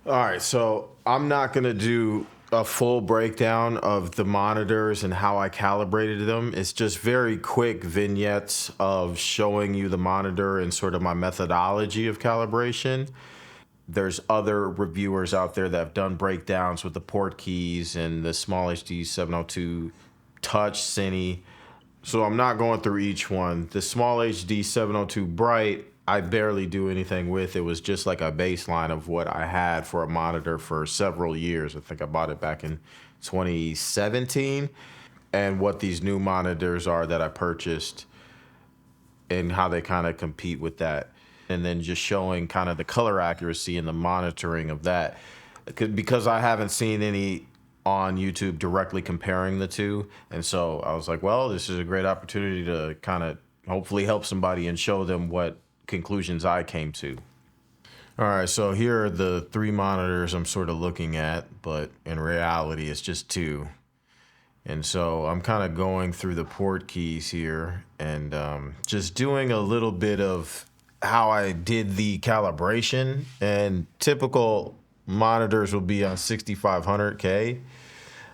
All right, so I'm not going to do a full breakdown of the monitors and how I calibrated them. It's just very quick vignettes of showing you the monitor and sort of my methodology of calibration. There's other reviewers out there that have done breakdowns with the Portkeys and the SmallHD 702 Touch Cine. So I'm not going through each one. The SmallHD 702 Bright, I barely do anything with. It was just like a baseline of what I had for a monitor for several years. I think I bought it back in 2017. And what these new monitors are that I purchased and how they kind of compete with that. And then just showing kind of the color accuracy and the monitoring of that. Because I haven't seen any on YouTube directly comparing the two. And so I was like, well, this is a great opportunity to kind of hopefully help somebody and show them what conclusions I came to. All right, so here are the three monitors I'm sort of looking at, but in reality, it's just two. And so I'm kind of going through the Portkeys here and just doing a little bit of how I did the calibration. And typical monitors will be on 6500K.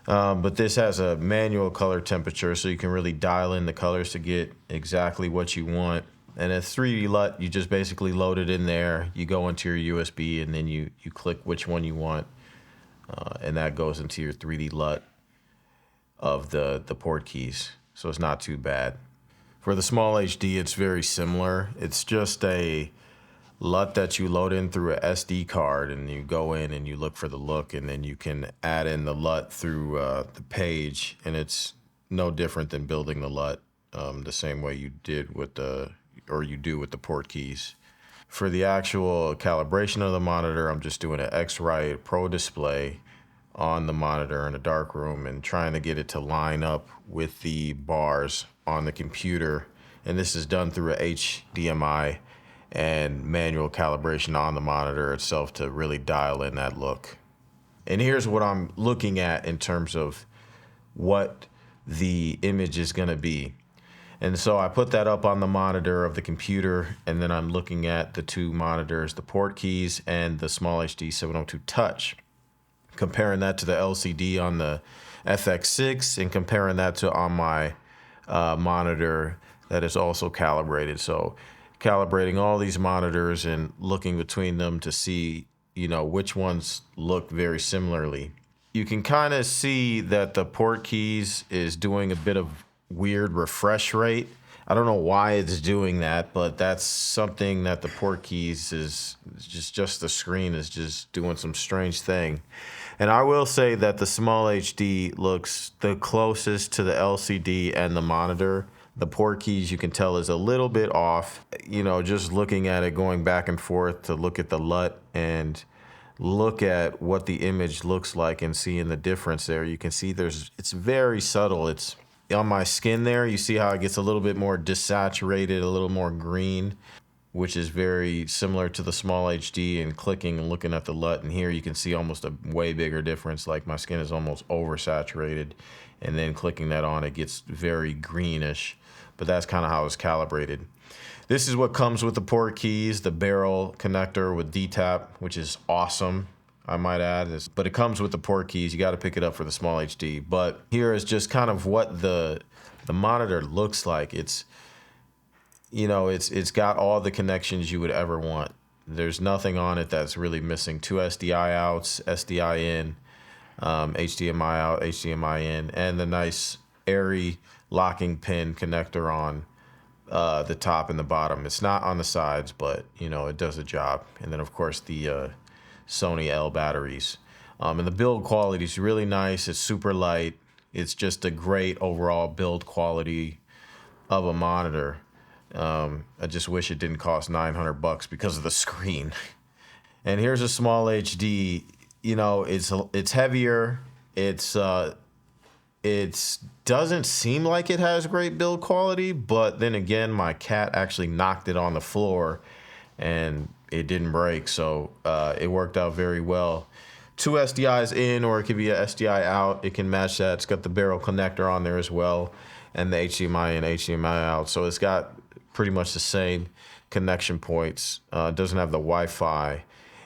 But this has a manual color temperature, so you can really dial in the colors to get exactly what you want. And a 3D LUT, you just basically load it in there. You go into your USB, and then you click which one you want. And that goes into your 3D LUT of the Portkeys. So it's not too bad. For the SmallHD, it's very similar. It's just a LUT that you load in through a SD card, and you go in and you look for the look, and then you can add in the LUT through the page, and it's no different than building the LUT the same way you did with you do with the Portkeys. For the actual calibration of the monitor, I'm just doing an x-rite Pro display on the monitor in a dark room and trying to get it to line up with the bars on the computer. And this is done through a HDMI and manual calibration on the monitor itself to really dial in that look. And here's what I'm looking at in terms of what the image is going to be. And so I put that up on the monitor of the computer, and then I'm looking at the two monitors, the Portkeys and the SmallHD 702 Touch, comparing that to the LCD on the FX6 and comparing that to on my monitor that is also calibrated. So calibrating all these monitors and looking between them to see, which ones look very similarly. You can kind of see that the Portkeys is doing a bit of weird refresh rate. I don't know why it's doing that, but that's something that the Portkeys is just the screen is just doing some strange thing. And I will say that the SmallHD looks the closest to the LCD and the monitor. The Portkeys, you can tell, is a little bit off. Just looking at it, going back and forth to look at the LUT and look at what the image looks like and seeing the difference there. You can see it's very subtle. It's on my skin there. You see how it gets a little bit more desaturated, a little more green, which is very similar to the SmallHD, and clicking and looking at the LUT. And here you can see almost a way bigger difference. Like my skin is almost oversaturated, and then clicking that on, it gets very greenish. But that's kind of how it's calibrated. This is what comes with the Portkeys, the barrel connector with DTAP, which is awesome, I might add. But it comes with the Portkeys. You got to pick it up for the SmallHD. But here is just kind of what the monitor looks like. It's got all the connections you would ever want. There's nothing on it that's really missing. 2 SDI outs, SDI in, HDMI out, HDMI in, and the nice airy locking pin connector on the top and the bottom. It's not on the sides, but it does the job. And then of course the Sony L batteries. And the build quality is really nice. It's super light. It's just a great overall build quality of a monitor. I just wish it didn't cost $900 because of the screen. And here's a SmallHD. It's heavier. It doesn't seem like it has great build quality, but then again, my cat actually knocked it on the floor and it didn't break, so it worked out very well. 2 SDIs in, or it could be a SDI out. It can match that. It's got the barrel connector on there as well, and the HDMI in, HDMI out. So it's got pretty much the same connection points. It doesn't have the Wi-Fi.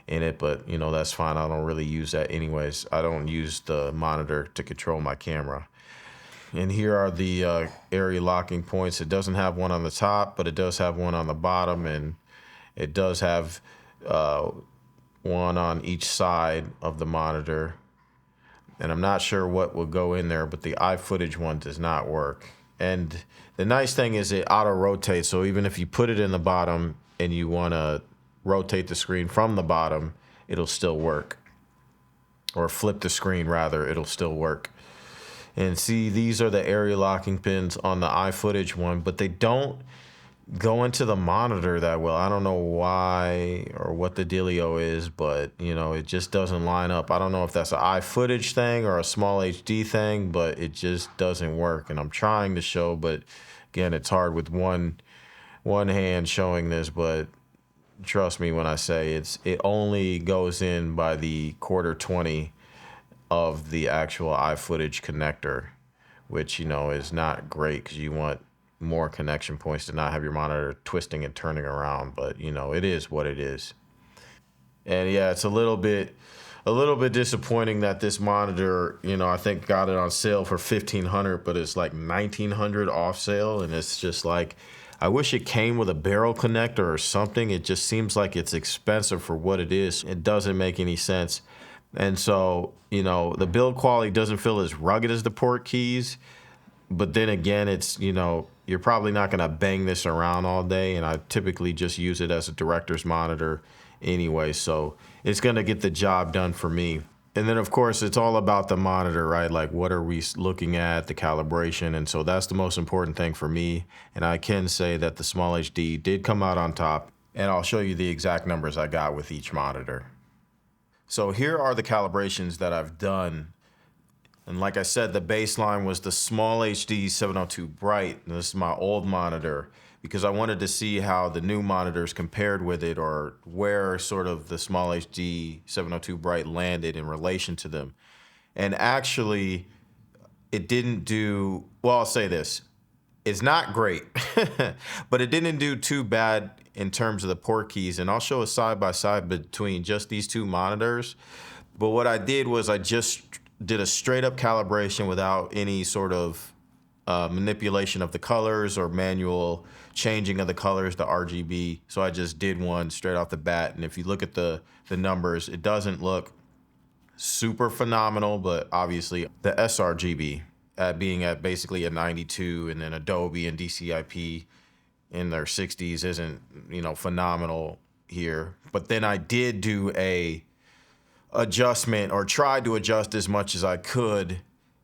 in it, but you know, that's fine. I don't really use that anyways. I don't use the monitor to control my camera. And here are the area locking points. It doesn't have one on the top, but it does have one on the bottom, and it does have one on each side of the monitor. And I'm not sure what will go in there, but the iFootage one does not work. And the nice thing is it auto rotates. So even if you put it in the bottom and you want to rotate the screen from the bottom, it'll still work. Or flip the screen rather, it'll still work. And see, these are the area locking pins on the iFootage one, but they don't go into the monitor that well. I don't know why or what the dealio is, but you know, it just doesn't line up. I don't know if that's an iFootage thing or a SmallHD thing, but it just doesn't work. And I'm trying to show, but again, it's hard with one hand showing this, but trust me when I say it only goes in by the 1/4-20 of the actual iFootage connector, which, you know, is not great because you want more connection points to not have your monitor twisting and turning around, but you know, it is what it is. And yeah, it's a little bit disappointing that this monitor, you know, I think got it on sale for $1,500, but it's like $1,900 off sale, and it's just like, I wish it came with a barrel connector or something. It just seems like it's expensive for what it is. It doesn't make any sense. And so, you know, the build quality doesn't feel as rugged as the Portkeys, but then again, it's, you know, you're probably not going to bang this around all day, and I typically just use it as a director's monitor anyway, so it's going to get the job done for me. And then, of course, it's all about the monitor, right? Like, what are we looking at, the calibration, and so that's the most important thing for me, and I can say that the SmallHD did come out on top, and I'll show you the exact numbers I got with each monitor. So here are the calibrations that I've done. And like I said, the baseline was the SmallHD 702 Bright. And this is my old monitor because I wanted to see how the new monitors compared with it, or where sort of the SmallHD 702 Bright landed in relation to them. And actually, it didn't do, well, I'll say this. It's not great, but it didn't do too bad in terms of the Portkeys. And I'll show a side-by-side between just these two monitors. But what I did was I just did a straight up calibration without any sort of manipulation of the colors or manual changing of the colors to RGB. So I just did one straight off the bat. And if you look at the numbers, it doesn't look super phenomenal, but obviously the sRGB being at basically a 92, and then Adobe and DCI-P in their 60s isn't, you know, phenomenal here. But then I did do a adjustment, or tried to adjust as much as I could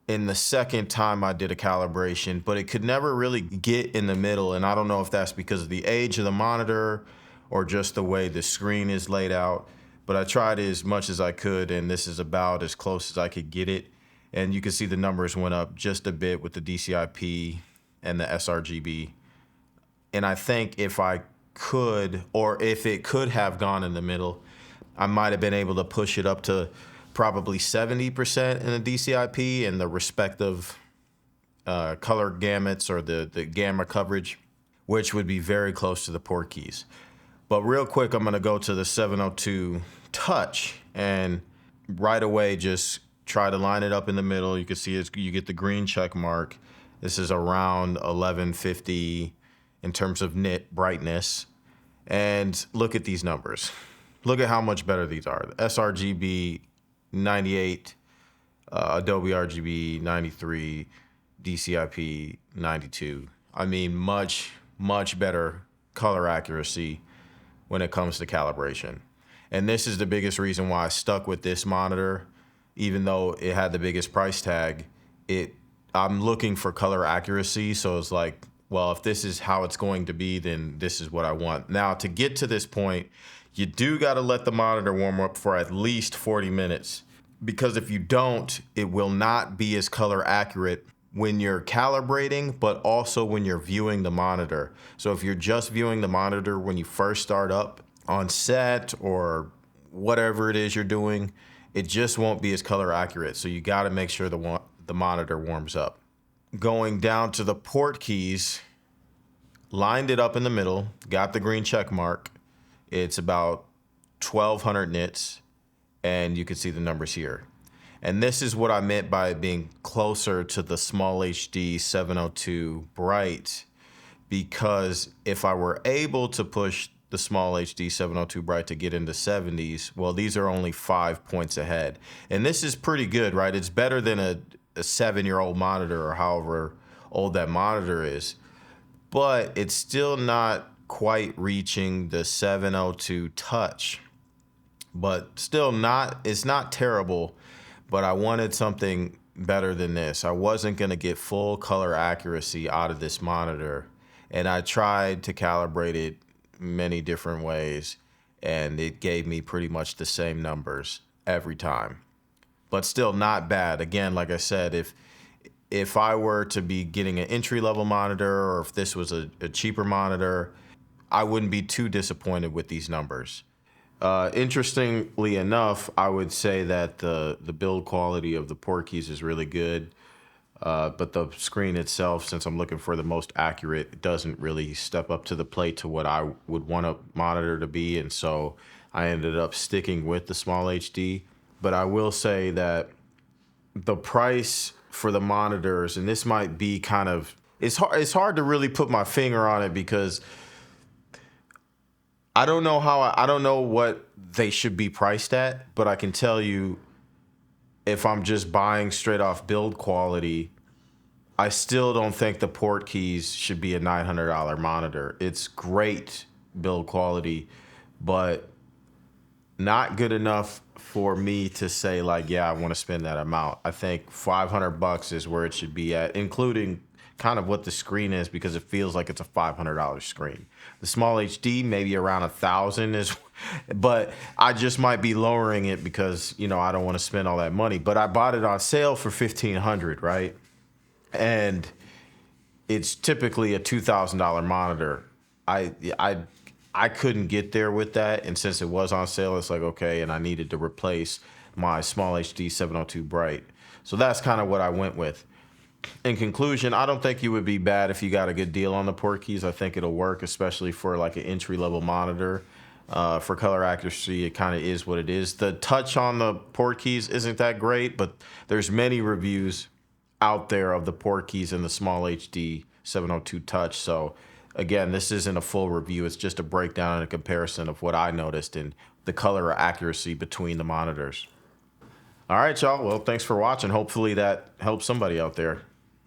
in the second time I did a calibration, but it could never really get in the middle. And I don't know if that's because of the age of the monitor or just the way the screen is laid out, but I tried as much as I could, and this is about as close as I could get it. And you can see the numbers went up just a bit with the DCI-P and the sRGB. And I think if I could, or if it could have gone in the middle, I might have been able to push it up to probably 70% in the DCI-P and the respective color gamuts, or the gamma coverage, which would be very close to the Portkeys. But real quick, I'm gonna go to the 702 Touch, and right away just try to line it up in the middle. You can see you get the green check mark. This is around 1150 in terms of nit brightness. And look at these numbers. Look at how much better these are. The sRGB 98, Adobe RGB 93, DCI-P 92. I mean, much better color accuracy when it comes to calibration. And this is the biggest reason why I stuck with this monitor, even though it had the biggest price tag. I'm looking for color accuracy, so it's like, well, if this is how it's going to be, then this is what I want. Now, to get to this point, you do got to let the monitor warm up for at least 40 minutes, because if you don't, it will not be as color accurate when you're calibrating, but also when you're viewing the monitor. So if you're just viewing the monitor when you first start up on set or whatever it is you're doing, it just won't be as color accurate. So you got to make sure the monitor warms up. Going down to the Portkeys, lined it up in the middle, got the green check mark. It's about 1200 nits, and you can see the numbers here. And this is what I meant by being closer to the SmallHD 702 bright, because if I were able to push the SmallHD 702 bright to get into 70s, well, these are only 5 points ahead. And this is pretty good, right? It's better than a 7-year-old monitor or however old that monitor is, but it's still not quite reaching the 702 touch. But still not, it's not terrible, but I wanted something better than this. I wasn't gonna get full color accuracy out of this monitor, and I tried to calibrate it many different ways, and it gave me pretty much the same numbers every time. But still not bad. Again, like I said, if I were to be getting an entry-level monitor, or if this was a cheaper monitor, I wouldn't be too disappointed with these numbers. Interestingly enough, I would say that the build quality of the Portkeys is really good, but the screen itself, since I'm looking for the most accurate, it doesn't really step up to the plate to what I would want a monitor to be, and so I ended up sticking with the SmallHD. But I will say that the price for the monitors, and this might be kind of, it's hard to really put my finger on it, because I don't know I don't know what they should be priced at, but I can tell you, if I'm just buying straight off build quality, I still don't think the Portkeys should be a $900 monitor. It's great build quality, but not good enough for me to say, like, yeah, I want to spend that amount. I think $500 is where it should be at, including kind of what the screen is, because it feels like it's a $500 screen. The SmallHD maybe around $1,000 is, but I just might be lowering it because, you know, I don't want to spend all that money. But I bought it on sale for $1,500, right? And it's typically a $2,000 monitor. I couldn't get there with that, and since it was on sale, it's like, okay, and I needed to replace my SmallHD 702 bright. So that's kind of what I went with. In conclusion, I don't think you would be bad if you got a good deal on the Portkeys. I think it'll work, especially for like an entry-level monitor. For color accuracy, it kind of is what it is. The touch on the Portkeys isn't that great, but there's many reviews out there of the Portkeys and the SmallHD 702 touch. So again, this isn't a full review. It's just a breakdown and a comparison of what I noticed in the color accuracy between the monitors. All right, y'all. Well, thanks for watching. Hopefully that helps somebody out there.